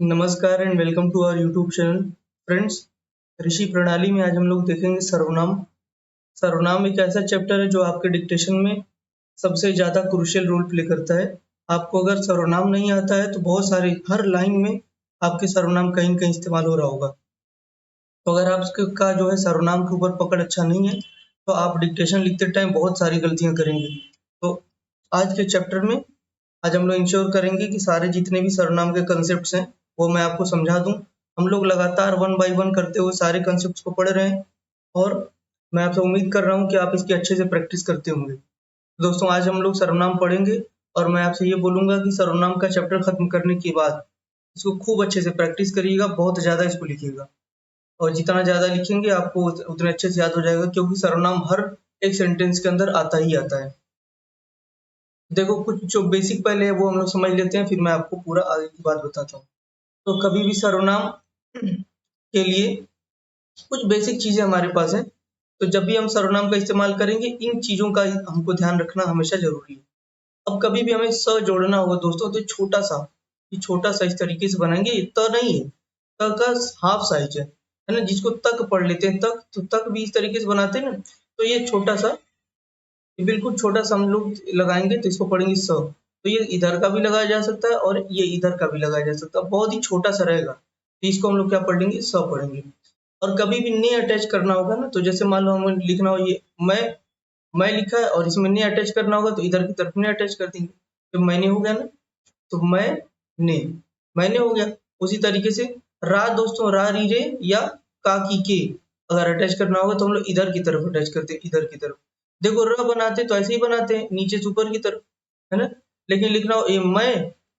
नमस्कार and welcome to our YouTube channel. Friends, ऋषि प्रणाली में आज हम लोग देखेंगे सर्वनाम। सर्वनाम एक ऐसा चैप्टर है जो आपके डिक्टेशन में सबसे ज़्यादा क्रूशियल रोल प्ले करता है। आपको अगर सर्वनाम नहीं आता है तो बहुत सारे हर लाइन में आपके सर्वनाम कहीं न कहीं इस्तेमाल हो रहा होगा। तो अगर आपका जो है सर्वनाम के ऊपर पकड़ अच्छा नहीं है तो आप डिक्टेशन लिखते टाइम बहुत सारी गलतियाँ करेंगे। तो आज के चैप्टर में आज हम लोग इंश्योर करेंगे कि सारे जितने भी सर्वनाम के कंसेप्ट्स हैं वो मैं आपको समझा दूं। हम लोग लगातार 1 बाय 1 करते हुए सारे कंसेप्ट्स को पढ़ रहे हैं और मैं आपसे उम्मीद कर रहा हूं कि आप इसकी अच्छे से प्रैक्टिस करते होंगे। दोस्तों, आज हम लोग सर्वनाम पढ़ेंगे और मैं आपसे ये बोलूंगा कि सर्वनाम का चैप्टर खत्म करने के बाद इसको खूब अच्छे से प्रैक्टिस करिएगा, बहुत ज़्यादा इसको लिखिएगा और जितना ज़्यादा लिखेंगे आपको उतने अच्छे से याद हो जाएगा, क्योंकि सर्वनाम हर एक सेंटेंस के अंदर आता ही आता है। देखो, कुछ जो बेसिक पहले है वो हम लोग समझ लेते हैं, फिर मैं आपको पूरा आगे की बात बताता हूँ। तो कभी भी सर्वनाम के लिए कुछ बेसिक चीजें हमारे पास हैं। तो जब भी हम सर्वनाम का इस्तेमाल करेंगे इन चीजों का हमको ध्यान रखना हमेशा जरूरी है। अब कभी भी हमें स जोड़ना होगा दोस्तों, तो छोटा सा इस तरीके से बनाएंगे। ये त नहीं है, त का हाफ साइज है ना, जिसको तक पढ़ लेते हैं। तक तो तक भी इस तरीके से बनाते हैं ना। तो ये छोटा सा, ये बिल्कुल छोटा सा हम लोग लगाएंगे तो इसको पढ़ेंगे स। तो ये इधर का भी लगाया जा सकता है और ये इधर का भी लगाया जा सकता है, बहुत ही छोटा सा रहेगा। तो इसको हम लोग क्या पढ़ लेंगे, स पढ़ेंगे। और कभी भी ने अटैच करना होगा ना, तो जैसे मान लो हमें लिखना हो ये मैं लिखा है और इसमें ने अटैच करना होगा तो इधर की तरफ ने अटैच कर देंगे, तो मैंने हो गया ना। तो ने मैंने हो गया। उसी तरीके से रा दोस्तों, रा री रे या का की के अगर अटैच करना होगा तो हम लोग इधर की तरफ अटैच करते हैं, इधर की तरफ। देखो, र बनाते तो ऐसे ही बनाते हैं, नीचे से ऊपर की तरफ, है ना। लेकिन लिखना हो ये मैं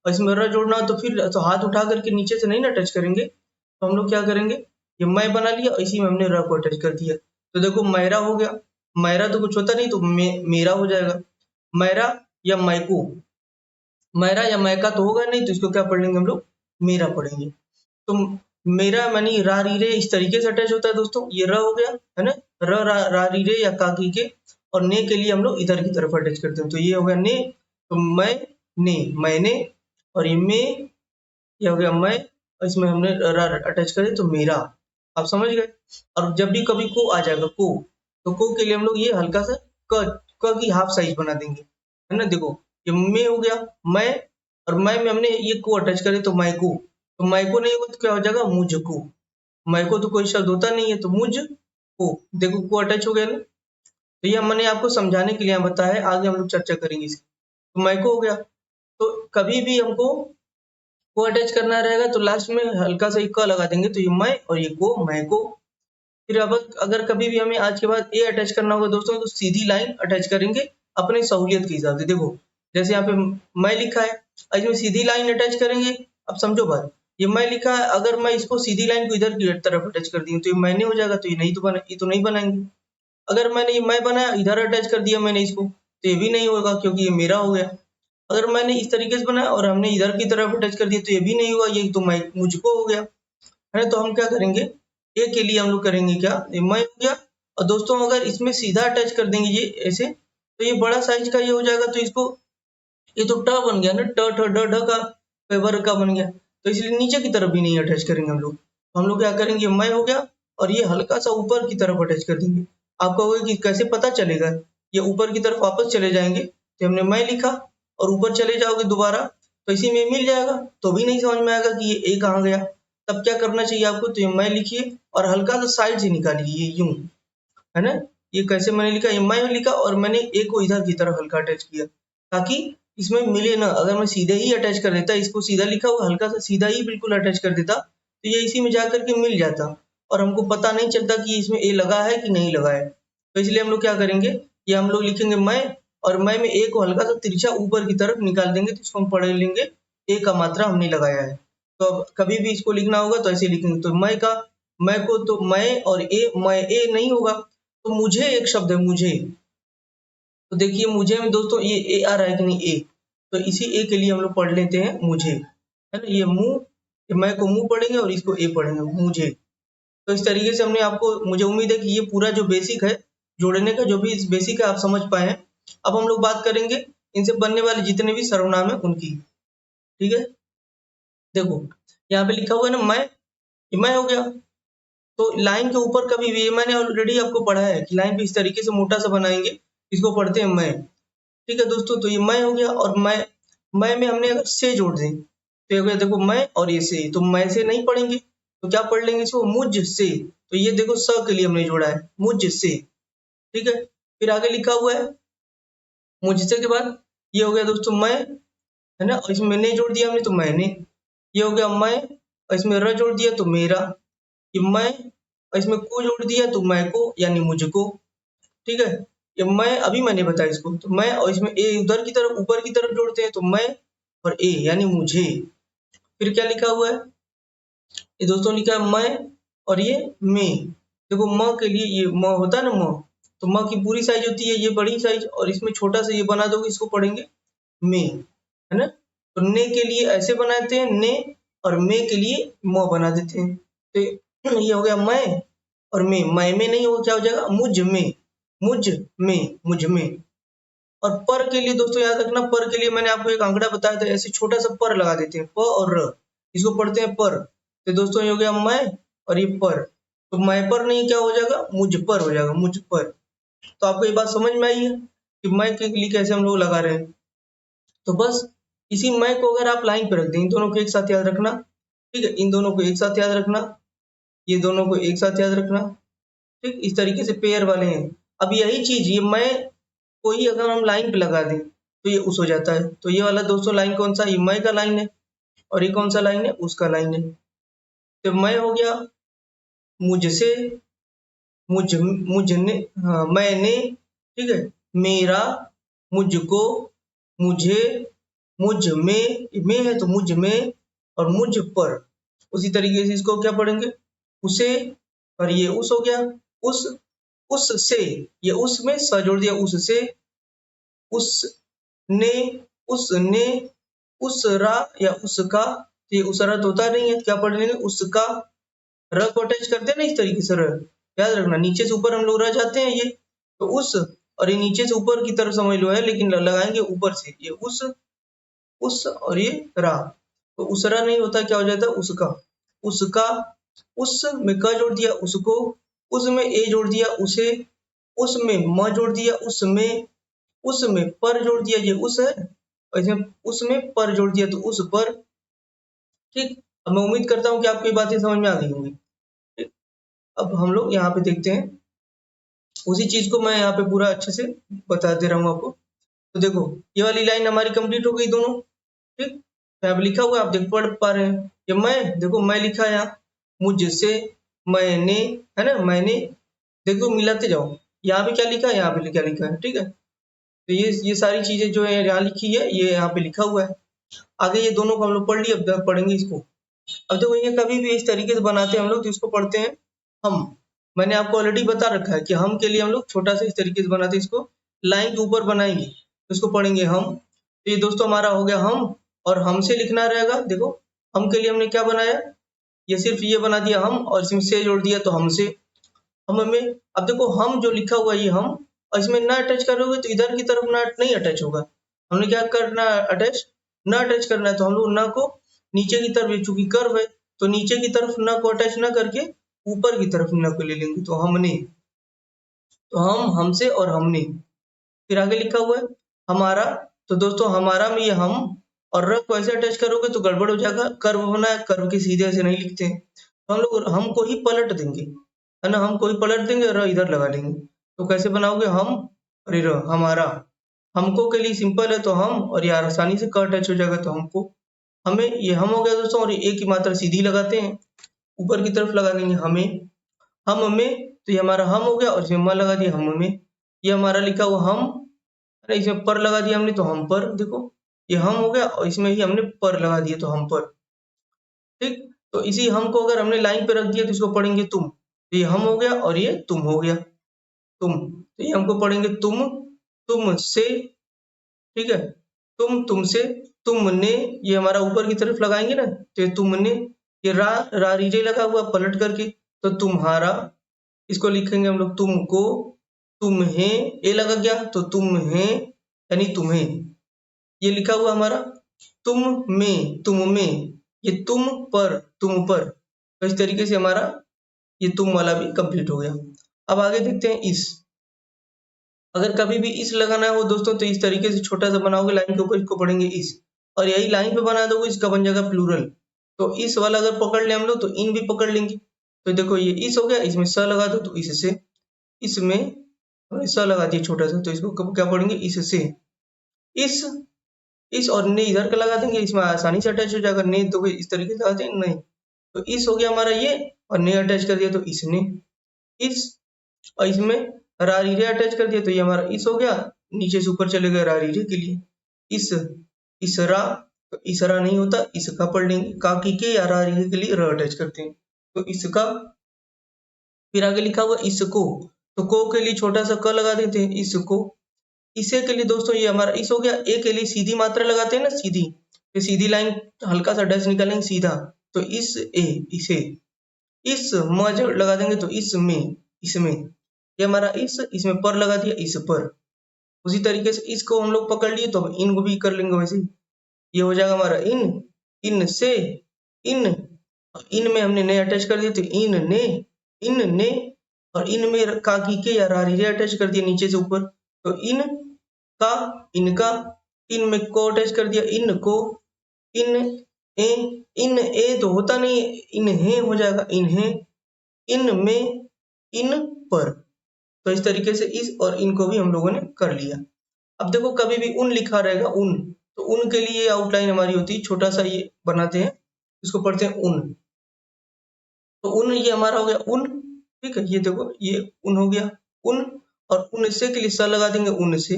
और इसमें र जोड़ना हो तो फिर तो हाथ उठा करके नीचे से नहीं ना टच करेंगे। तो हम लोग क्या करेंगे, ये मैं बना लिया, इसी में हमने र को अटैच कर दिया। तो देखो, मैरा हो गया। मैरा तो कुछ होता नहीं, तो मेरा हो जाएगा। मैरा या मैको, मैरा या मैका तो होगा नहीं, तो इसको क्या पढ़ लेंगे हम लोग, मेरा पढ़ेंगे। तो मेरा मनी रा री रे इस तरीके से अटैच होता है दोस्तों। ये र हो गया, है ना। र रा, रा री रे या का की के, और ने के लिए हम लोग इधर की तरफ अटैच करते हैं, तो ये हो गया ने। तो मैं ने, मैंने, और ये में, ये हो गया मैं, और इसमें हमने रा अटैच करे तो मेरा। आप समझ गए। और जब भी कभी को आ जाएगा, को, तो को के लिए हम लोग ये हल्का सा क की हाफ साइज बना देंगे, है ना। देखो, ये में हो गया मैं, और मैं में हमने ये को अटैच करे तो मैं को। तो मैं को नहीं होगा तो क्या हो जाएगा, मुझको। मैं को तो कोई शब्द होता नहीं है, तो मुझ को। देखो, को अटैच हो गया ना। तो ये मैंने आपको समझाने के लिए बताया है, आगे हम लोग चर्चा करेंगे इसकी। तो मैं को हो गया। तो कभी भी हमको को अटैच करना रहेगा तो लास्ट में हल्का सा क लगा देंगे, तो ये मैं और ये को, मैं को। फिर अब अगर कभी भी हमें आज के बाद ए अटैच करना होगा दोस्तों, तो सीधी लाइन अटैच करेंगे अपने सहूलियत के हिसाब से। देखो, जैसे यहाँ पे मैं लिखा है, इसमें सीधी लाइन अटैच करेंगे। अब समझो बात, ये मैं लिखा है, अगर मैं इसको सीधी लाइन को इधर की तरफ अटैच कर दी तो ये मैंने हो जाएगा, तो ये तो नहीं बनाएंगे। अगर मैंने ये मैं बनाया, इधर अटैच कर दिया मैंने इसको, तो ये भी नहीं होगा क्योंकि ये मेरा हो गया। अगर मैंने इस तरीके से बनाया और हमने इधर की तरफ अटैच कर दिया तो ये भी नहीं हुआ, ये तो मैं मुझको हो गया, है ना। तो हम क्या करेंगे, ए के लिए हम लोग करेंगे क्या, ये मैं हो गया। और दोस्तों, अगर इसमें सीधा अटैच कर देंगे ये ऐसे, तो ये बड़ा साइज का ये हो जाएगा, तो इसको ये तो ट बन गया ना, ट ठ ड ढ का वर्ग का बन गया। तो इसलिए नीचे की तरफ भी नहीं अटैच करेंगे हम लोग। तो हम लोग क्या करेंगे, मैं हो गया और ये हल्का सा ऊपर की तरफ अटैच कर देंगे। आप कहोगे कि कैसे पता चलेगा, ये ऊपर की तरफ वापस चले जाएंगे, तो हमने मैं लिखा और ऊपर चले जाओगे दोबारा तो इसी में मिल जाएगा, तो भी नहीं समझ में आएगा कि ये ए कहाँ गया। तब क्या करना चाहिए आपको, तो ये मैं लिखिए और हल्का सा साइड से निकालिए, ये यूं, है ना। ये कैसे मैंने लिखा, ये मैं लिखा और मैंने ए को इधर की तरफ हल्का अटैच किया, ताकि इसमें मिले ना। अगर मैं सीधे ही अटैच कर देता, इसको सीधा लिखा हुआ हल्का सा सीधा ही बिल्कुल अटैच कर देता, तो ये इसी में जाकर के मिल जाता और हमको पता नहीं चलता कि इसमें ए लगा है कि नहीं लगा है। तो इसलिए हम लोग क्या करेंगे, ये हम लोग लिखेंगे मैं, और मैं में ए को हल्का सा तिरछा ऊपर की तरफ निकाल देंगे, तो इसको हम पढ़ लेंगे ए का मात्रा हमने लगाया है। तो अब कभी भी इसको लिखना होगा तो ऐसे लिखेंगे। तो मैं को तो मैं और मैं ए नहीं होगा, तो मुझे एक शब्द है मुझे। तो देखिए, मुझे में दोस्तों ये ए आ रहा है कि नहीं, ए। तो इसी ए के लिए हम लोग पढ़ लेते हैं मुझे, है ना। ये मुंह, ये मैं को मुंह पढ़ेंगे और इसको ए पढ़ेंगे, मुझे। तो इस तरीके से हमने आपको, मुझे उम्मीद है कि ये पूरा जो बेसिक है जोड़ने का, जो भी बेसिक है आप समझ पाए हैं। अब हम लोग बात करेंगे इनसे बनने वाले जितने भी सर्वनाम है उनकी, ठीक है। देखो, यहाँ पे लिखा हुआ है ना मैं, ये मैं हो गया। तो लाइन के ऊपर कभी भी, मैंने ऑलरेडी आपको पढ़ा है कि लाइन पे इस तरीके से मोटा सा बनाएंगे, इसको पढ़ते हैं मैं। ठीक है दोस्तों, तो ये मैं हो गया, और मैं में हमने अगर से जोड़ दें तो ये हो गया, देखो मैं और ये से, तो मैं से नहीं पढ़ेंगे तो क्या पढ़ लेंगे इसको, मुझ से। तो ये देखो स के लिए हमने जोड़ा है, मुझ से। ठीक है, फिर आगे लिखा हुआ है मुझसे के बाद ये हो गया दोस्तों मैं, है ना, और इसमें मैंने जोड़ दिया हमने तो मैंने, ये हो गया मैं, और इसमें र जोड़ दिया तो मेरा, ये मैं, और इसमें को जोड़ दिया तो मैं को, यानी मुझको। ठीक है, ये मैं अभी मैंने बताया इसको, तो मैं और इसमें ए उधर की तरफ ऊपर की तरफ जोड़ते हैं तो मैं और ए यानी मुझे। फिर क्या लिखा हुआ है, ये दोस्तों लिखा है मैं और ये मैं। देखो म के लिए ये म होता है ना म, तो म की पूरी साइज होती है ये बड़ी साइज, और इसमें छोटा सा ये बना दोगे, इसको पढ़ेंगे में, है ना। तो ने के लिए ऐसे बनाते हैं ने, और मे के लिए म बना देते हैं। तो ये हो गया मैं और मैं में नहीं हो, क्या हो जाएगा मुझ में, मुझ में, मुझ में। और पर के लिए दोस्तों याद रखना, पर के लिए मैंने आपको एक आंकड़ा बताया था, ऐसे छोटा सा पर लगा देते हैं, प और र, इसको पढ़ते हैं पर। तो दोस्तों ये हो गया मैं और ये पर, तो मैं पर नहीं क्या हो जाएगा, मुझ पर हो जाएगा, मुझ पर। तो आपको ये बात समझ में आई है कि मैं के लिए कैसे हम लोग लगा रहे हैं। तो बस इसी मैं को अगर आप लाइन पे रख दें, इन दोनों को एक साथ याद रखना। ठीक है, इन दोनों को एक साथ याद रखना, ये दोनों को एक साथ याद रखना। ठीक, इस तरीके से पेयर वाले हैं। अब यही चीज ये मैं को ही अगर हम लाइन पे लगा दें तो ये उस हो जाता है। तो ये वाला दोस्तों लाइन कौन सा, ये मैं का लाइन है, और ये कौन सा लाइन है, उसका लाइन है। तो मैं हो गया मुझसे, मुझने, हाँ मैंने, ठीक है, मेरा, मुझको, मुझे, मुझ में है तो मुझ में, और मुझ पर। उसी तरीके से इसको क्या पढ़ेंगे, उसे, और ये उस हो गया, उस, उससे, ये उस में स जोड़ दिया, उससे, उसने, उसने, उसरा या उसका। ये उसरा तो होता नहीं है, क्या पढ़ लेंगे उसका। र को अटैच करते हैं ना इस तरीके से, र याद रखना, नीचे से ऊपर हम लोग रह जाते हैं ये, तो उस, और ये नीचे से ऊपर की तरफ समझ लो है, लेकिन लगाएंगे ऊपर से, ये उस और ये रा। तो उसरा नहीं होता, क्या हो जाता है उसका, उसका, उस में क जोड़ दिया उसको, उसमें ए जोड़ दिया उसे, उसमें म जोड़ दिया उसमें पर जोड़ दिया, ये उस है, और इसमें उसमें पर जोड़ दिया तो उस पर। ठीक, अब मैं उम्मीद करता हूँ कि आपको ये बातें समझ में आ गई होंगी। ठीक, अब हम लोग यहाँ पे देखते हैं, उसी चीज को मैं यहाँ पे पूरा अच्छे से बता दे रहा हूँ आपको। तो देखो ये वाली लाइन हमारी कंप्लीट हो गई दोनों। ठीक, तो यहाँ पे लिखा हुआ है, आप देख पढ़ पा रहे हैं, ये मैं, देखो मैं लिखा है यहाँ, मुझसे, मैंने, है ना, मैंने, देखो मिलाते जाओ, यहाँ पे क्या लिखा है, यहाँ पे क्या लिखा है। ठीक है, तो ये सारी चीजें जो है यहाँ लिखी है, ये यहाँ पे लिखा हुआ है। आगे ये दोनों को हम लोग पढ़ लिए, अब पढ़ेंगे इसको। अब देखो ये कभी भी इस तरीके से बनाते हैं हम लोग, तो इसको पढ़ते हैं हम। मैंने आपको ऑलरेडी बता रखा है कि हम के लिए हम लोग छोटा सा इस तरीके से बनाते हैं, इसको लाइन के ऊपर बनाएंगे तो इसको पढ़ेंगे हम। तो ये दोस्तों हमारा हो गया हम, और हमसे लिखना रहेगा। देखो हम के लिए हमने क्या बनाया, ये सिर्फ ये बना दिया हम, और इसमें से जोड़ दिया तो हमसे, हम में। अब देखो हम जो लिखा हुआ है ये हम, और इसमें ना अटैच करोगे तो इधर की तरफ ना नहीं अटैच होगा। हमने क्या करना है, अटैच ना अटैच करना है, तो हम लोग ना को नीचे की तरफ, चूंकि कर्व है तो नीचे की तरफ ना को अटैच ना करके ऊपर की तरफ ना को ले लेंगे, तो हमने, तो हम, हमसे और हमने। फिर आगे लिखा हुआ है हमारा, तो दोस्तों हमारा में ये हम और र को ऐसे अटैच करोगे तो गड़बड़ हो जाएगा, कर्व बना है, कर्व के सीधे ऐसे नहीं लिखते हैं, तो हम लोग हम को ही पलट देंगे, है ना, हम को ही पलट देंगे, र इधर लगा लेंगे। तो कैसे बनाओगे, हम और ये र, हमारा। हमको के लिए सिंपल है तो हम, और ये आसानी से क अटैच हो जाएगा तो हमको, हमें, ये हम हो गया दोस्तों, और ये एक की मात्रा सीधी लगाते हैं, ऊपर की तरफ लगा देंगे हमें, हम में, तो ये हमारा हम हो गया, और इसमें म लगा दिया हम में, ये हमारा लिखा हुआ हम, अरे इसमें पर लगा दिया हमने तो हम पर, देखो ये हम हो गया, और इसमें ही हमने पर लगा दिया तो हम पर। ठीक, तो इसी हम को अगर हमने लाइन पे रख दिया तो इसको पढ़ेंगे तुम, तो ये हम हो गया और ये तुम हो गया, तुम, तो ये हमको पढ़ेंगे तुम, तुमसे। ठीक है, तुम, तुमसे, तुमने, ये हमारा ऊपर की तरफ लगाएंगे ना, तो ये तुमने, ये रा रीजे लगा हुआ पलट करके, तो तुम्हारा, इसको लिखेंगे हम लोग तुमको, तुम्हें, ए लगा गया तो तुम्हें, यानी तुम्हें, ये लिखा हुआ हमारा तुम में, ये तुम पर, तो इस तरीके से हमारा ये तुम वाला भी कंप्लीट हो गया। अब आगे देखते हैं इस। अगर कभी भी इस लगाना हो दोस्तों तो इस तरीके से छोटा सा बनाओगे लाइन के ऊपर, इसको पढ़ेंगे इस, और यही लाइन पे बना दोगे, इसका बन जाएगा प्लूरल। तो इस वाला अगर पकड़ ले हम लोग तो इन भी पकड़ लेंगे। तो देखो ये इस हो गया, इसमें स लगा दो तो इससे, इसमें हमने स लगा दिया छोटा सा, तो इसको क्या पढ़ेंगे इससे। इस और ने इधर का लगा देंगे, इसमें आसानी से अटैच हो जाएगा। ने तो इस तरीके से लगाते हैं नहीं, तो इस हो गया हमारा ये, और ने अटैच कर दिया तो इसने इस, और इसमें रारीरे अटैच कर दिया तो ये हमारा इस हो गया। नीचे से ऊपर चले गए रारीरे के लिए इस, इसरा, तो इसरा नहीं होता, इसका पढ़ लेंगे। काकी के या रारीरे के लिए र अटैच करते हैं तो इसका। फिर आगे लिखा हुआ इसको, तो को के लिए छोटा सा क लगा देते हैं इसको। इसे के लिए दोस्तों ये हमारा इस हो गया। ए के लिए सीधी मात्रा लगाते हैं ना, सीधी, तो सीधी लाइन हल्का सा डैश निकालेंगे सीधा, तो इस ए इसे। इस म जब लगा देंगे तो इसमें, इसमें ये हमारा इस, इसमें पर लगा दिया इस पर। उसी तरीके से इसको हम लोग पकड़ लिए तो अब इन को भी कर लेंगे वैसे ही। ये हो जाएगा हमारा इन, इन से, इन में हमने ने अटैच कर दिया तो इन ने, और इन में काकी के या रारीरे अटैच कर दिया नीचे से ऊपर, तो इन का, इनका, इन में को अटैच कर दिया इन को, इन ए तो होता नहीं, इन्हें हो जाएगा इन्हें, इन में, इन पर। तो इस तरीके से इस और इनको भी हम लोगों ने कर लिया। अब देखो कभी भी उन लिखा रहेगा उन, तो उन के लिए आउटलाइन हमारी होती है, छोटा सा ये बनाते हैं, इसको पढ़ते हैं उन। तो उन ये हमारा हो गया उन, ठीक है, ये देखो ये उन हो गया उन, और उन से के लिए स लगा देंगे उन से।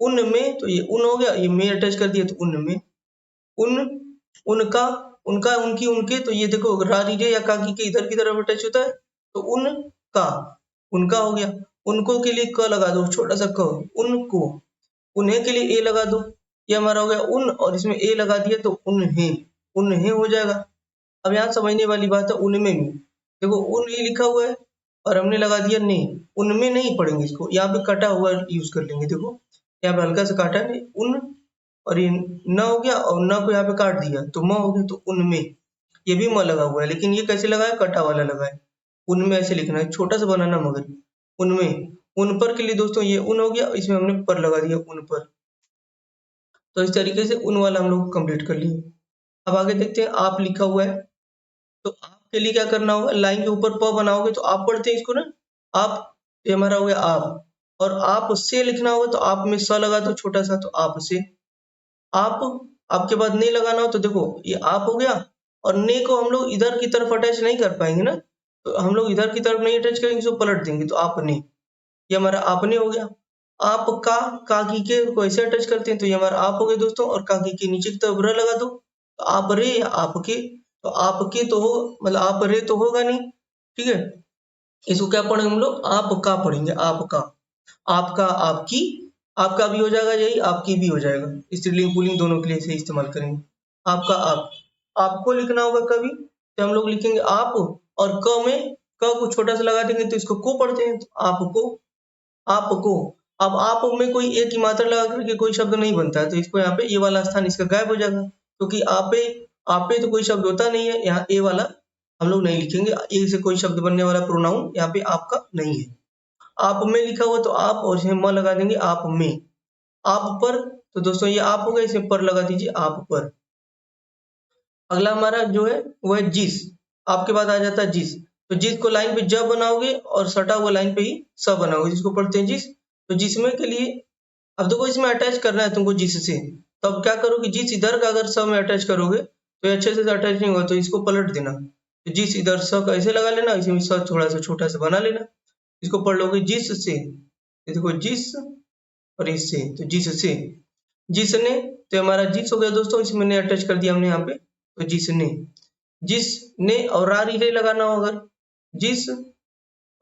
उन में तो ये उन हो गया, ये में अटैच कर दिया तो उन में, उन, उनका, उनका, उनकी, उनके, तो ये देखो रारीरे या काकी के इधर की तरफ अटैच होता है, तो उनका, उनका हो गया। उनको के लिए क लगा दो छोटा सा क, उनको। उन्हें के लिए ए लगा दो, ये हमारा हो गया उन, और इसमें ए लगा दिया तो उन्हें, उन्हें हो जाएगा। अब यहाँ समझने वाली बात है उनमें भी, देखो उन ये लिखा हुआ है और हमने लगा दिया ने, उनमें नहीं पढ़ेंगे इसको, यहाँ पे कटा हुआ यूज कर लेंगे। देखो यहाँ पे हल्का सा काटा है उन, और ये न हो गया, और न को यहाँ पे काट दिया तो म हो गया, तो उनमें, ये भी म लगा हुआ है, लेकिन ये कैसे लगा है, कटा वाला लगा है। उनमें ऐसे लिखना है, छोटा सा बनाना मगर उनमें। उन पर के लिए दोस्तों ये उन हो गया, इसमें हमने पर लगा दिया उन पर। तो इस तरीके से उन वाला हम लोग कंप्लीट कर लिए। अब आगे देखते हैं आप लिखा हुआ है, तो आपके लिए क्या करना होगा, लाइन के ऊपर प बनाओगे तो आप पढ़ते हैं इसको ना, आप, ये हमारा हो गया आप, और आप से लिखना होगा तो आप में स लगा दो छोटा सा, तो आप से। आप, आपके बाद ने लगाना हो तो देखो ये आप हो गया, और ने को हम लोग इधर की तरफ अटैच नहीं कर पाएंगे ना, तो हम लोग इधर की तरफ नहीं अटैच करेंगे, इसको पलट देंगे तो आपने, ये हमारा आपने हो गया। आप का, काकी के को ऐसे अटैच करते हैं तो ये हमारा आप हो गए दोस्तों, और काकी के नीचे की तरफ र लगा दो तो आप रे या आपके, तो आपके तो हो, मतलब आप रे तो होगा नहीं, ठीक है। इसको क्या पढ़ेंगे हम लोग, आपका पढ़ेंगे, आपका, आपका, आपकी, आपका भी हो जाएगा यही, आपकी भी हो जाएगा, स्त्रीलिंग पुल्लिंग दोनों के लिए इसे इस्तेमाल करेंगे। आपका आप, आपको लिखना होगा कभी तो हम लोग लिखेंगे आप, और क में, क को छोटा सा लगा देंगे तो इसको को पढ़ते हैं, तो आपको, आपको। अब आप में कोई एक ही मात्रा लगा करके कोई शब्द नहीं बनता है, तो इसको यहाँ पे ये वाला स्थान इसका गायब हो जाएगा, क्योंकि आपे, आपे तो कोई शब्द होता नहीं है, यहाँ ए वाला हम लोग नहीं लिखेंगे, ए से कोई शब्द बनने वाला प्रोनाउन यहाँ पे आपका नहीं है। आप में लिखा हुआ तो आप, और इसमें म लगा देंगे आप में। आप पर, तो दोस्तों ये आप हो गया, इसमें पर लगा दीजिए आप पर। अगला हमारा जो है वो है जिस, आपके बाद आ जाता है जिस, तो जिस को लाइन पे ज बनाओगे और सटा हुआ लाइन पे ही स बनाओगे, जिसको पढ़ते हैं जिस। तो जिसमें के लिए, अब देखो इसमें अटैच करना है तुमको जिस से, तो अब क्या करोगे, जिस इधर का अगर स में अटैच करोगे तो ये अच्छे से अटैच नहीं होगा, तो इसको पलट देना, तो जिस इधर स का ऐसे लगा लेना, इसमें स थोड़ा सा छोटा सा बना लेना, इसको पढ़ लोगे जिस से। ये देखो जिस और इससे, तो जिस से, जिसने, तो हमारा जिस हो गया दोस्तों, इसमें ने अटैच कर दिया हमने यहाँ पे, तो जिसने, जिसने, और रा री रे लगाना होगा, जिस,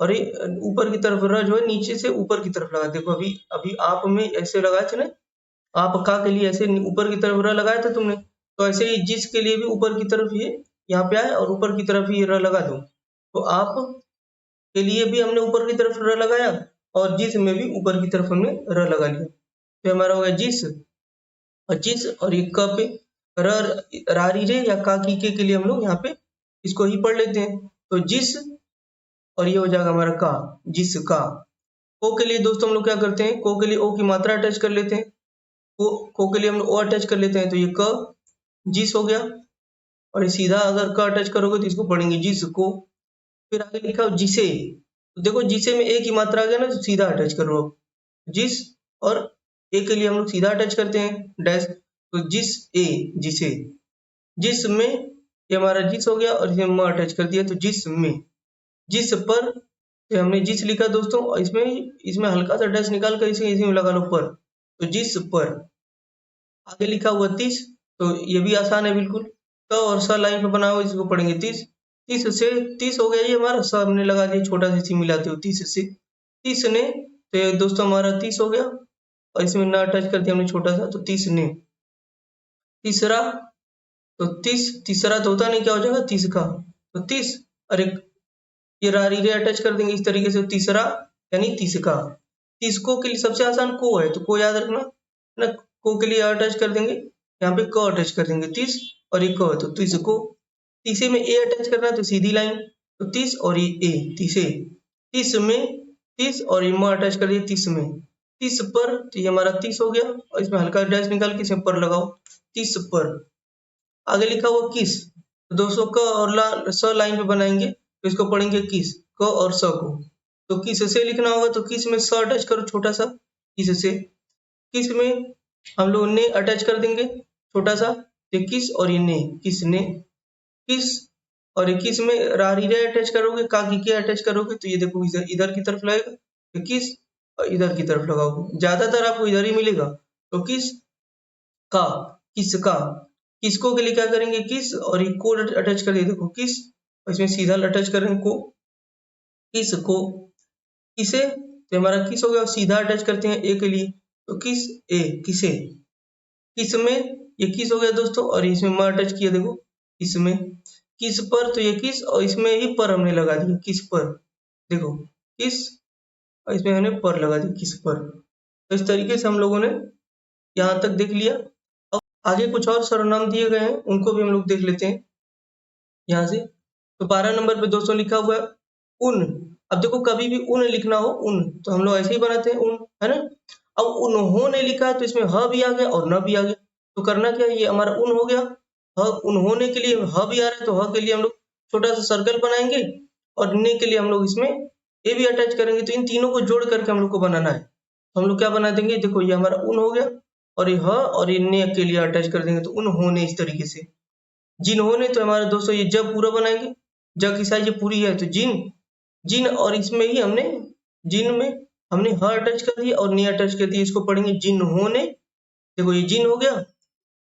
और ये ऊपर की तरफ र जो है नीचे से ऊपर की तरफ लगा, देखो अभी अभी आप में ऐसे लगाए थे ना, आप का के लिए ऐसे ऊपर की तरफ र लगाया था तुमने, तो ऐसे ही जिस के लिए भी ऊपर की तरफ ये यहाँ पे आए और ऊपर की तरफ ही र लगा दो, तो आप के लिए भी हमने ऊपर की तरफ र लगाया, और जिस में भी ऊपर की तरफ हमने र लगा लिया, तो हमारा हो गया जिस, और जिस, और ये क पे, र रा री रे या का की के लिए हम लोग यहाँ पे इसको ही पढ़ लेते हैं। तो जिस और ये हो जाएगा हमारा का, जिसका। को के लिए दोस्तों हम लोग क्या करते हैं, को के लिए ओ की मात्रा अटैच कर लेते हैं। को के लिए हम लोग ओ अटैच कर लेते हैं, तो ये क जिस हो गया। और ये सीधा अगर क अटैच करोगे तो इसको पढ़ेंगे जिसको। फिर आगे लिखा हो जिसे, तो देखो जिसे में ए की मात्रा आ गया ना, तो सीधा अटैच करो अब जिस। और ए के लिए हम लोग सीधा अटैच करते हैं डैश, तो जिस ए, जिसे। जिस में ये हमारा जिस हो गया और इसमें म अटैच कर दिया, तो जिस में। जिस पर, तो हमने जिस लिखा दोस्तों, और इसमें हल्का सा डैश निकाल कर इसी में लगा लो पर, तो जिस पर। आगे लिखा हुआ 30, तो ये भी आसान है बिल्कुल। क और स लाइन पे बना हुआ, इसको पढ़ेंगे 30। 30 से 30 हो गया ये हमारा, स हमने लगा दिया छोटा सा, इसी मिलाते हो 30 से 30 ने, तो ये दोस्तों हमारा 30 हो गया। और इसमें न अटैच कर दिया हमने छोटा सा, तो 30 ने। तीसरा, तो 30 तीसरा तो होता नहीं, क्या हो जाएगा 30 का, तो 30। और एक ये रारी रे अटैच कर देंगे इस तरीके से, तीसरा यानी 30 का। 30 को के लिए सबसे आसान को है, तो को याद रखना है ना। को के लिए अटैच कर देंगे, यहाँ पे क अटैच कर देंगे 30, और ये क, तो 30 को। तीसरे में ए अटैच करना है, तो सीधी लाइन, तो 30 और ये ए, 30। 30 में 30 और ये म अटैच कर दिया 30 में। 30 पर, तो ये हमारा 30 हो गया, और इसमें हल्का डैश निकाल के इसमें पर लगाओ, 30 पर। आगे लिखा हुआ किस, तो दोस्तों क और स लाइन पे बनाएंगे, तो इसको पढ़ेंगे किस, क और स को। तो किस से लिखना होगा, तो किस में स अटैच करो छोटा सा, किस से। किस में हम लोग ने अटैच कर देंगे छोटा सा, तो किस और ये ने, किस ने। किस और ये किस में रारी रे अटैच करोगे, का की के अटैच करोगे, तो ये देखो इधर इधर की तरफ लगेगा, तो किस और इधर की तरफ लगाओगे, ज्यादातर आपको इधर ही मिलेगा। तो किस का, किसका। किसको के लिए क्या करेंगे, किस और ये को अटैच कर दिए, देखो किस, और इसमें सीधा अटैच करेंगे को, किसको। किसे, तो हमारा किस हो गया, सीधा अटैच करते हैं ए के लिए, तो किस ए, किसे। किस में ये किस हो गया दोस्तों, और इसमें म अटैच किया, देखो इसमें। किस पर, तो ये किस और इसमें ही पर हमने लगा दिया, किस पर, देखो किस, और इसमें हमने पर लगा दिया, किस पर। तो इस तरीके से हम लोगों ने यहाँ तक देख लिया। अब आगे कुछ और सर्वनाम दिए गए हैं, उनको भी हम लोग देख लेते हैं यहाँ से। तो 12 नंबर पे दोस्तों लिखा हुआ है उन। अब देखो कभी भी उन लिखना हो, उन, तो हम लोग ऐसे ही बनाते हैं उन, है ना। अब उन्होंने लिखा है, तो इसमें ह भी आ गया और न भी आ गया, तो करना क्या है, ये हमारा उन हो गया। ह उन्होंने के लिए ह भी आ रहा है, तो ह के लिए हम लोग छोटा सा सर्कल बनाएंगे, और ने के लिए हम लोग इसमें ए भी अटैच करेंगे, तो इन तीनों को जोड़ करके हम लोग को बनाना है। तो हम लोग क्या बना देंगे, देखो ये हमारा उन हो गया, और ये ह और ये ने के लिए अटैच कर देंगे, तो उन्होंने इस तरीके से। जिन्होंने, तो हमारे दोस्तों ये जब पूरा बनाएंगे, जब की साइज ये पूरी है, तो जिन। जिन और इसमें ही हमने, जिन में हमने ह अटैच कर दिया और ने अटैच कर दिया, इसको पढ़ेंगे जिन्होंने। देखो ये जिन हो गया,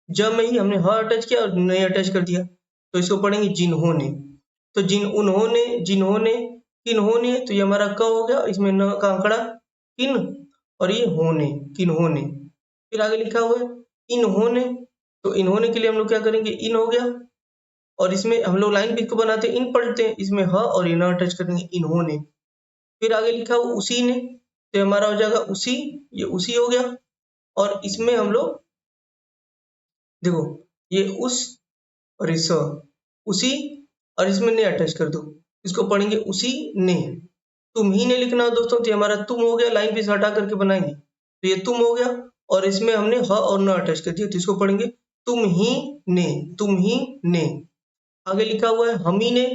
जब में ही हमने ह अटैच किया और ने अटैच कर दिया, तो इसको पढ़ेंगे जिन्होंने। तो जिन, उन्होंने, जिन्होंने, किन्होंने, तो ये हमारा क हो गया, इसमें न का आंकड़ा किन, और ये होने, किन्होने। फिर आगे लिखा हुआ है इन्होंने, तो इन्होंने के लिए हम लोग क्या करेंगे, इन हो गया, और इसमें हम लोग लाइन को बनाते हैं, इन पढ़ते हैं, इसमें ह और ये न अटैच करेंगे, इन्होंने। फिर आगे लिखा हुआ उसी ने, तो हमारा हो जाएगा उसी, ये उसी हो गया, और इसमें हम लोग देखो ये उस और ये स, उसी, और इसमें ने अटैच कर दो, इसको पढ़ेंगे उसी ने। तुम ही ने लिखना हो दोस्तों, तो ये हमारा तुम हो गया, लाइन पे से हटा करके बनाएंगे, तो ये तुम हो गया, और इसमें हमने ह और न अटैच कर दिया, तो इसको पढ़ेंगे तुम ही ने, तुम ही ने। आगे लिखा हुआ है हम ही ने,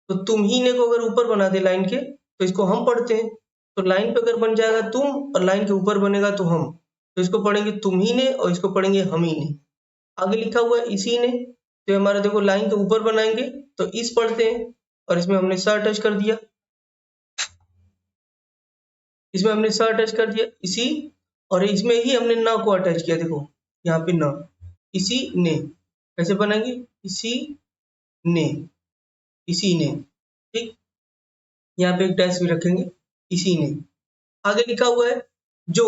तो तुम ही ने को अगर ऊपर बना दे लाइन के, तो इसको हम पढ़ते हैं, तो लाइन पे अगर बन जाएगा तुम और लाइन के ऊपर बनेगा तो हम, तो इसको पढ़ेंगे तुम ही ने, और इसको पढ़ेंगे हम ही ने। आगे लिखा हुआ है इसी ने, तो हमारा देखो लाइन के ऊपर बनाएंगे, तो इस पढ़ते हैं, और इसमें हमने स अटैच कर दिया, इसमें हमने स अटैच कर दिया इसी, और इसमें ही हमने न को अटैच किया, देखो यहाँ पे न, इसी ने। कैसे बनाएंगे, इसी ने, इसी ने, ठीक। यहाँ पे एक डैश भी रखेंगे, इसी ने। आगे लिखा हुआ है जो,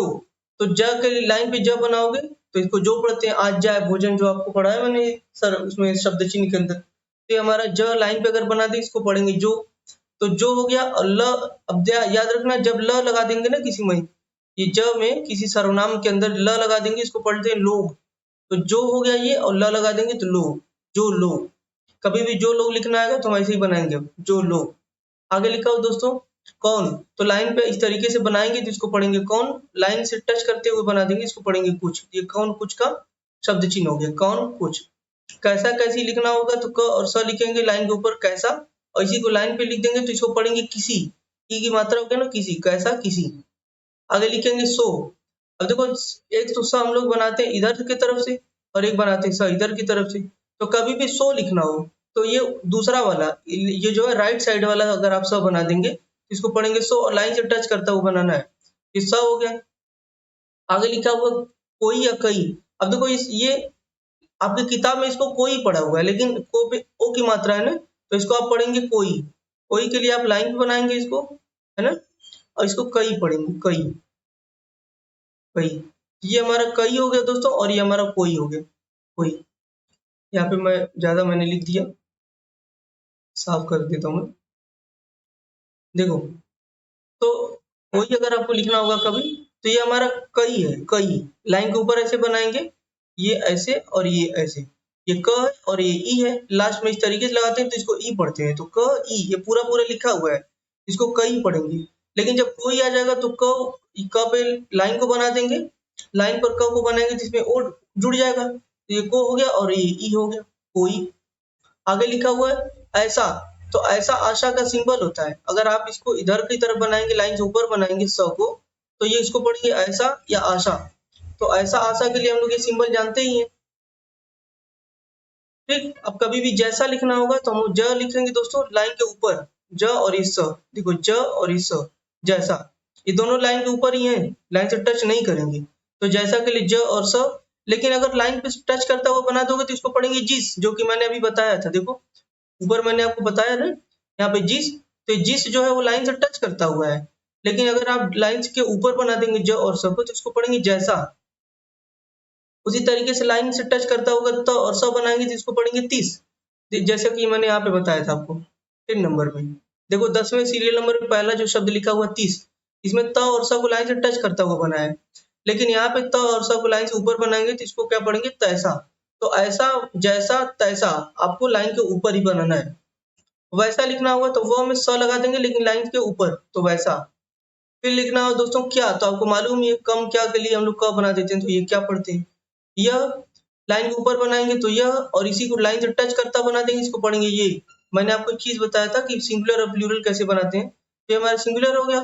तो ज के लाइन पे ज बनाओगे, तो इसको जो पढ़ते हैं, आज जाए भोजन, जो आपको पढ़ा है मैंने सर उसमें शब्द चिन्ह के अंदर, तो ये हमारा ज लाइन पे अगर बना दे, इसको पढ़ेंगे जो। तो जो हो गया, और ल, अब याद रखना जब ल लगा देंगे ना किसी में, ये ज में किसी सर्वनाम के अंदर ल लगा देंगे, इसको पढ़ते हैं लोग। तो जो हो गया ये, और ल लगा देंगे तो लो, जो लो। कभी भी जो लोग लिखना आएगा तो हम ऐसे ही बनाएंगे, जो लो। आगे लिखा हो दोस्तों कौन, तो लाइन पे इस तरीके से बनाएंगे तो इसको पढ़ेंगे कौन, लाइन से टच करते हुए बना देंगे, इसको पढ़ेंगे कुछ। ये कौन कुछ का शब्द चिन्ह हो गया, कौन कुछ। कैसा कैसी लिखना होगा तो क और स लिखेंगे लाइन के ऊपर कैसा, और इसी को लाइन पे लिख देंगे तो इसको पढ़ेंगे किसी, की मात्रा हो गया ना किसी, कैसा किसी। आगे लिखेंगे सो। अब देखो एक तो स हम लोग बनाते हैं इधर की तरफ से, और एक बनाते हैं स इधर की तरफ से। तो कभी भी सो लिखना हो तो ये दूसरा वाला, ये जो है राइट साइड वाला अगर आप स बना देंगे तो इसको पढ़ेंगे सो, और लाइन से टच करता हुआ बनाना है, ये स हो गया। आगे लिखा हुआ कोई या कई। अब देखो ये आपकी किताब में इसको कोई पढ़ा हुआ है, लेकिन को पे ओ की मात्रा है ना, तो इसको आप पढ़ेंगे कोई। कोई के लिए आप लाइन पे बनाएंगे इसको, है ना, और इसको कई पढ़ेंगे, कई कई। ये हमारा कई हो गया दोस्तों, और ये हमारा कोई हो गया, कोई। यहाँ पे मैं ज्यादा मैंने लिख दिया, साफ कर देता हूँ मैं। देखो तो कोई अगर आपको लिखना होगा कभी, तो ये हमारा कई है, कई। लाइन के ऊपर ऐसे बनाएंगे, ये ऐसे और ये ऐसे। ये क है और ये ई है, लास्ट में इस तरीके से लगाते हैं तो इसको ई पढ़ते हैं। तो क ई ये पूरा पूरा लिखा हुआ है, इसको कई पढ़ेंगे। लेकिन जब कोई आ जाएगा तो क पे लाइन को बना देंगे, लाइन पर क को बनाएंगे जिसमें ओ जुड़ जाएगा, तो ये को हो गया और ये ई हो गया, कोई। आगे लिखा हुआ है ऐसा, तो ऐसा आशा का सिंबल होता है। अगर आप इसको इधर की तरफ बनाएंगे, लाइन से ऊपर बनाएंगे स को, तो ये इसको पढ़िए ऐसा या आशा। तो ऐसा आशा के लिए हम लोग ये सिंबल जानते ही हैं, ठीक। अब कभी भी जैसा लिखना होगा तो हम ज लिखेंगे दोस्तों लाइन के ऊपर, ज और इस स। देखो ज और इस स, जैसा, ये दोनों लाइन के ऊपर ही हैं, लाइन से टच नहीं करेंगे। तो जैसा के लिए ज और स। लेकिन अगर लाइन पे टच करता हुआ बना दोगे तो इसको पढ़ेंगे जिस, जो कि मैंने अभी बताया था। देखो ऊपर मैंने आपको बताया ना, यहाँ पे जिस, तो जिस जो है वो लाइन से टच करता हुआ है। लेकिन अगर आप लाइन के ऊपर बना देंगे ज और स को, तो इसको पढ़ेंगे जैसा। उसी तरीके से लाइन से टच करता होगा त और स बनाएंगे जिसको पढ़ेंगे 30, जैसे कि मैंने यहाँ पे बताया था आपको 3 नंबर में। देखो 10वें सीरियल नंबर में पहला जो शब्द लिखा हुआ 30, इसमें त और स को लाइन से टच करता हुआ बना है। लेकिन यहाँ पे त और स को लाइन से ऊपर बनाएंगे तो इसको क्या पढ़ेंगे तैसा। तो ऐसा जैसा तैसा आपको लाइन के ऊपर ही बनाना है। वैसा लिखना होगा तो वो में स लगा देंगे लेकिन लाइन के ऊपर, तो वैसा। फिर लिखना हो दोस्तों क्या, तो आपको मालूम ही है कम क्या के लिए हम लोग क बना देते हैं, तो ये क्या पढ़ते हैं, यह। लाइन के ऊपर बनाएंगे तो यह, और इसी को लाइन से टच करता बना देंगे, इसको पढ़ेंगे ये। मैंने आपको एक चीज बताया था कि सिंगुलर और प्लूरल कैसे बनाते हैं। तो ये हमारा सिंगुलर हो गया,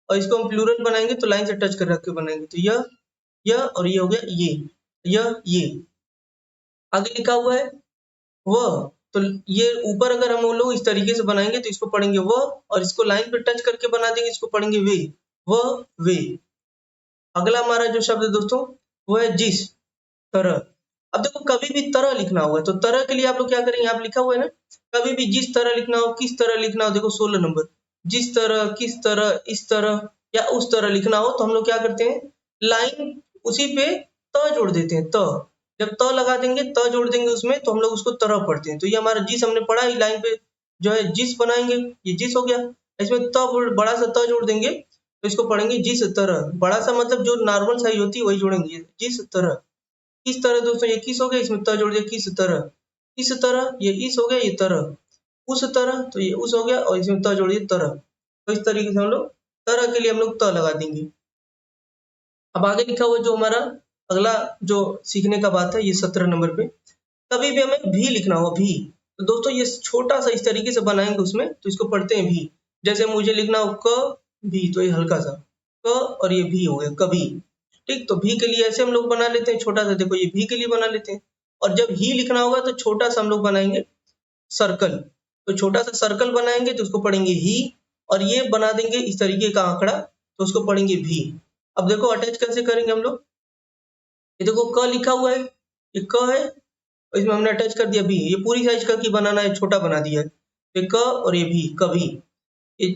और इसको हम प्लूरल बनाएंगे तो लाइन से टच कर रख के बनाएंगे, तो यह और ये हो गया ये, ये। आगे लिखा हुआ है वह, तो ये ऊपर अगर हम लोग इस तरीके से बनाएंगे तो इसको पढ़ेंगे वह, और इसको लाइन पे टच करके बना देंगे, इसको पढ़ेंगे वे, वह वे। अगला हमारा जो शब्द है दोस्तों वो है जिस तरह। अब देखो कभी भी तरह लिखना होगा तो तरह के लिए आप लोग क्या करेंगे, आप लिखा हुआ है ना, कभी भी जिस तरह लिखना हो, किस तरह लिखना हो, देखो 16 नंबर, जिस तरह, किस तरह, इस तरह या उस तरह लिखना हो तो हम लोग क्या करते हैं, लाइन उसी पे त जोड़ देते हैं, त। जब त लगा देंगे, त जोड़ देंगे उसमें, तो हम लोग उसको तरह पढ़ते हैं। तो ये हमारा जिस हमने पढ़ा, ही लाइन पे जो है जिस बनाएंगे, ये जिस हो गया। इसमें त बड़ा सा त जोड़ देंगे तो इसको पढ़ेंगे जिस तरह। बड़ा सा मतलब जो नॉर्मल साइज होती है वही जोड़ेंगे, जिस तरह। किस तरह दोस्तों, ये किस हो गया, इसमें त जोड़ दिया, किस तरह। इस तरह, ये इस हो गया, ये तरह। उस तरह, तो ये उस हो गया, और इसमें त जोड़ दिया, तरह। तो इस तरीके से हम लोग तरह के लिए हम लोग त लगा देंगे। अब आगे लिखा हुआ जो हमारा अगला जो सीखने का बात है, ये 17 नंबर पे, कभी भी हमें भी लिखना हो, भी। तो दोस्तों ये छोटा सा इस तरीके से बनाएंगे उसमें, तो इसको पढ़ते हैं भी। जैसे मुझे लिखना हो क भी, तो ये हल्का सा क, और ये भी हो गया कभी, ठीक। तो भी के लिए ऐसे हम लोग बना लेते हैं छोटा सा, देखो ये भी के लिए बना लेते हैं। और जब ही लिखना होगा तो छोटा सा हम लोग बनाएंगे सर्कल। तो छोटा सा सर्कल बनाएंगे तो उसको पढ़ेंगे ही, और ये बना देंगे इस तरीके का आंकड़ा, तो उसको पढ़ेंगे भी। अब देखो अटैच कैसे करेंगे हम लोग, ये देखो क लिखा हुआ है, ये क है, और इसमें हमने अटैच कर दिया भी। ये पूरी साइज का की बनाना है, छोटा बना दिया है, तो ये क और ये भी, कभी। ये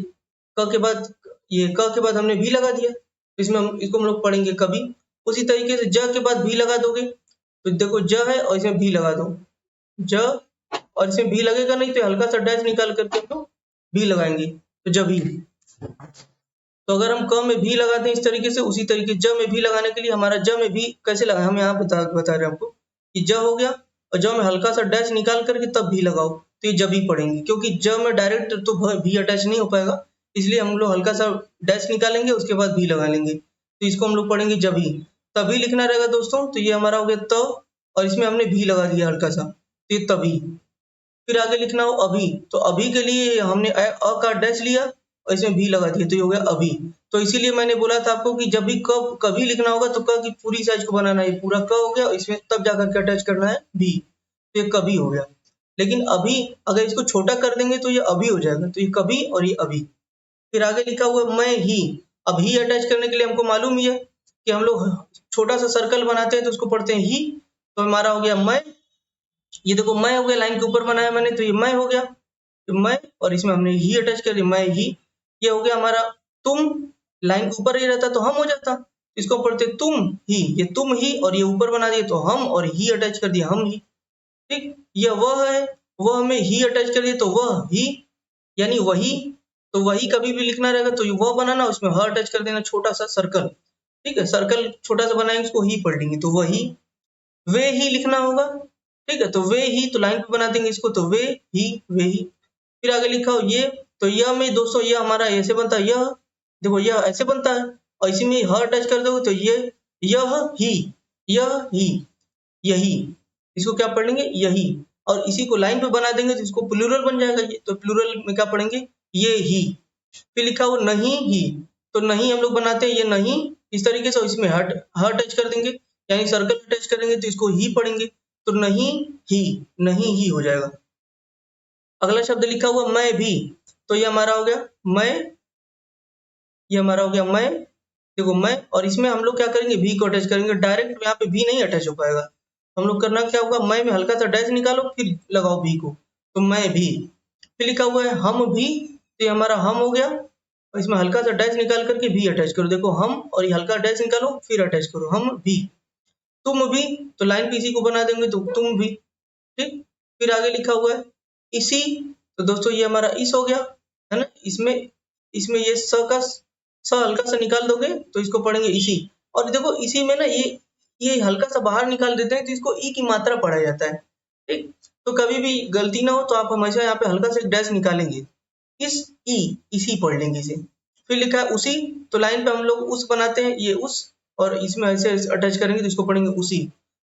क के बाद, ये क के बाद हमने भी लगा दिया, इसमें हम इसको हम लोग पढ़ेंगे कभी। उसी तरीके से ज के बाद भी लगा दोगे, तो देखो ज है और इसमें भी लगा दो, ज, और इसमें भी लगेगा नहीं तो हल्का सा डैश निकाल करके हम लोग भी लगाएंगे, तो जब भी। तो अगर हम क में भी लगाते हैं इस तरीके से, उसी तरीके ज में भी लगाने के लिए हमारा ज में भी कैसे लगा, हम यहाँ बता रहे हैं आपको। कि ज हो गया, और ज में हल्का सा डैश निकाल करके तब भी लगाओ तो ये जबी पढ़ेंगे, क्योंकि ज में डायरेक्ट तो भी अटैच नहीं हो पाएगा, इसलिए हम लोग हल्का सा डैश निकालेंगे, उसके बाद भी लगा लेंगे, तो इसको हम लोग पढ़ेंगे जबी। तभी लिखना रहेगा दोस्तों, तो ये हमारा हो गया त, और इसमें हमने भी लगा दिया हल्का सा, तो ये तभी। फिर आगे लिखना हो अभी, तो अभी के लिए हमने अ का डैश लिया और इसमें भी लगा दिया, तो ये हो गया अभी। तो इसीलिए मैंने बोला था आपको कि जब भी कब कभी लिखना होगा तो क की पूरी साइज को बनाना है, पूरा क हो गया, इसमें तब जाकर के अटैच करना है भी, तो ये कभी हो गया। लेकिन अभी अगर इसको छोटा कर देंगे तो ये अभी हो जाएगा, तो ये कभी और ये अभी। फिर आगे लिखा हुआ है मैं ही। अब ही अटैच करने के लिए हमको मालूम ही है कि हम लोग छोटा सा सर्कल बनाते हैं तो उसको पढ़ते हैं ही, तो हमारा हो गया मैं। ये देखो मैं हो गया, लाइन के ऊपर बनाया मैंने, तो ये मैं हो गया, तो मैं, और इसमें हमने ही अटैच कर दिया, मैं ही। ये हो गया हमारा तुम, लाइन के ऊपर ही रहता तो हम हो जाता, इसको पढ़ते तुम ही, ये तुम ही, और ये ऊपर बना दिए तो हम, और ही अटैच कर दिया हम ही। ठीक, ये वह है, वह में ही अटैच कर दिए तो वह ही, यानी वही। तो वही कभी भी लिखना रहेगा तो वह बनाना, उसमें ह अटैच कर देना, छोटा सा सर्कल। ठीक है, सर्कल छोटा सा बनाएंगे, उसको ही पढ़ लेंगे, तो वही। वे ही लिखना होगा, ठीक है, तो वे ही, तो लाइन पे बना देंगे इसको, तो वे ही, वे ही। फिर आगे लिखा हो ये, तो यह में दोस्तों यह हमारा ऐसे बनता है, यह देखो यह ऐसे बनता है, और इसी में ह अटैच कर दोगे तो ये यह ही, यह ही, यही। इसको क्या पढ़ लेंगे, यही। और इसी को लाइन पे बना देंगे तो इसको प्लूरल बन जाएगा, ये तो प्लूरल में क्या पढ़ेंगे, ये ही। फिर लिखा हो नहीं ही, तो नहीं हम लोग बनाते हैं ये नहीं इस तरीके से, इसमें हट ह अटैच कर देंगे, यानी सर्कल अटैच करेंगे तो इसको ही पढ़ेंगे, तो नहीं ही, नहीं ही हो जाएगा। अगला शब्द लिखा हुआ मैं भी, तो ये हमारा हो गया मैं, ये हमारा हो गया मैं। देखो मैं, और इसमें हम लोग क्या करेंगे, भी को अटैच करेंगे, डायरेक्ट यहाँ पे भी नहीं अटैच हो पाएगा। हम लोग करना क्या होगा, मैं में हल्का सा डैश निकालो फिर लगाओ भी को, तो मैं भी। फिर लिखा हुआ है हम भी, तो ये हमारा हम हो गया, और इसमें हल्का सा डैश निकाल करके भी अटैच करो, देखो हम, और ये हल्का डैश निकालो फिर अटैच करो, हम भी। तुम भी, तो लाइन पे इसी को बना देंगे तो तुम भी। ठीक, फिर आगे लिखा हुआ है इसी, तो दोस्तों ये हमारा इस हो गया, है ना। इसमें इसमें ये स हल्का सा निकाल दोगे तो इसको पढ़ेंगे इसी। और देखो इसी में ना ये हल्का सा बाहर निकाल देते हैं तो इसको ई की मात्रा पढ़ा जाता है। ठीक, तो कभी भी गलती ना हो तो आप हमेशा यहाँ पे हल्का सा एक डैश निकालेंगे, इस ई, इसी पढ़ लेंगे इसे। फिर लिखा है उसी, तो लाइन पे हम लोग उस बनाते हैं, ये उस, और इसमें ऐसे अटैच करेंगे तो इसको पढ़ेंगे उसी।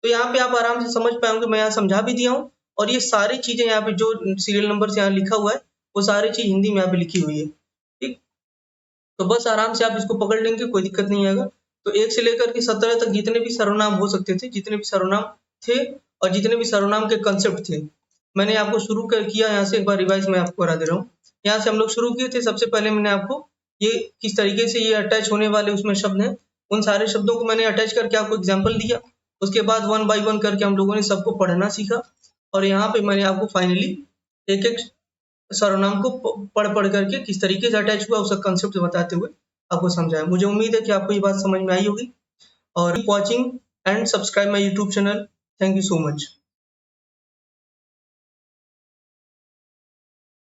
तो यहाँ पे आप आराम से समझ पाएंगे, मैं यहाँ समझा भी दिया हूँ, और ये सारी चीजें यहाँ पे जो सीरियल नंबर से यहाँ लिखा हुआ है वो सारी चीज हिंदी में यहाँ पे लिखी हुई है। ठीक, तो बस आराम से आप इसको पकड़ लेंगे, कोई दिक्कत नहीं आएगा। तो 1 से लेकर के 17 तक जितने भी सर्वनाम हो सकते थे, जितने भी सर्वनाम थे, और जितने भी सर्वनाम के कंसेप्ट थे, मैंने आपको शुरू कर किया। यहाँ से एक बार रिवाइज मैं आपको करा दे रहा हूँ। यहाँ से हम लोग शुरू किए थे, सबसे पहले मैंने आपको ये किस तरीके से ये अटैच होने वाले उसमें शब्द हैं, उन सारे शब्दों को मैंने अटैच करके आपको एग्जाम्पल दिया। उसके बाद 1 बाय 1 करके हम लोगों ने सबको पढ़ना सीखा, और यहाँ पे मैंने आपको फाइनली एक एक सर्वनाम को पढ़ पढ़ करके किस तरीके से अटैच हुआ उसका कंसेप्ट बताते हुए आपको समझाया। मुझे उम्मीद है कि आपको ये बात समझ में आई होगी, और keep watching and subscribe my YouTube channel. Thank you so much.